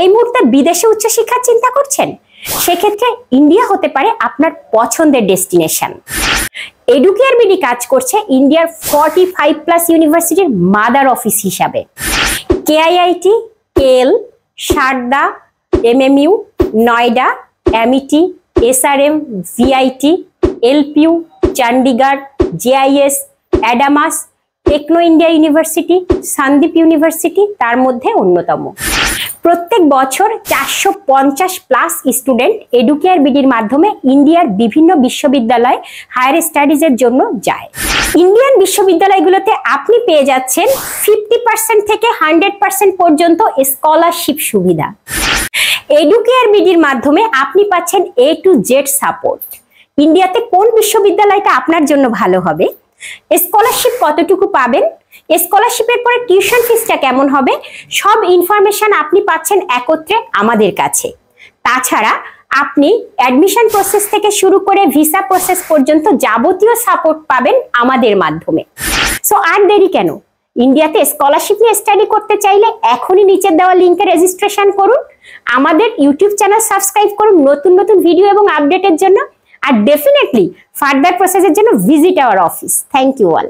এই মুহূর্তে বিদেশে উচ্চশিক্ষার চিন্তা করছেন, সেক্ষেত্রে ইন্ডিয়া হতে পারে আপনার পছন্দের ডেস্টিনেশন। এডুকেয়ার বিডি কাজ করছে ইন্ডিয়ার 45+ ইউনিভার্সিটির মাদার অফিস হিসাবে। KIIT, KL, Sharda, MMU, Noida, MET, SRM, VIT, LPU, Chandigarh, JIS, Adamas, Techno India university, Sandip university তার মধ্যে অন্যতম। প্রত্যেক বছর 450+ স্টুডেন্ট এডুকেয়ার বিডির মাধ্যমে ইন্ডিয়ার বিভিন্ন বিশ্ববিদ্যালয় হায়ার স্টাডিজের জন্য যায়। ইন্ডিয়ান বিশ্ববিদ্যালয়গুলোতে আপনি পেয়ে যাচ্ছেন 50% থেকে 100% পর্যন্ত স্কলারশিপ সুবিধা। এডুকেয়ার বিডির মাধ্যমে আপনি পাচ্ছেন A to Z সাপোর্ট। ইন্ডিয়াতে কোন বিশ্ববিদ্যালয়টা আপনার জন্য ভালো হবে, স্কলারশিপ কতটুকু পাবেন, স্কলারশিপের পরে টিউশন ফিসটা কেমন হবে, সব ইনফরমেশন আপনি পাচ্ছেন একত্রে আমাদের কাছে। তাছাড়া আপনি অ্যাডমিশন প্রসেস থেকে শুরু করে ভিসা প্রসেস পর্যন্ত যাবতীয় সাপোর্ট পাবেন আমাদের মাধ্যমে। সো আর দেরি কেন, ইন্ডিয়াতে স্কলারশিপ নিয়ে স্টাডি করতে চাইলে এখনই নিচের দেওয়া লিংকে রেজিস্ট্রেশন করুন, আমাদের ইউটিউব চ্যানেল সাবস্ক্রাইব করুন নতুন নতুন ভিডিও এবং আপডেটের জন্য, আর ডেফিনেটলি ফার্দার প্রসেসের জন্য visit our office. Thank you all.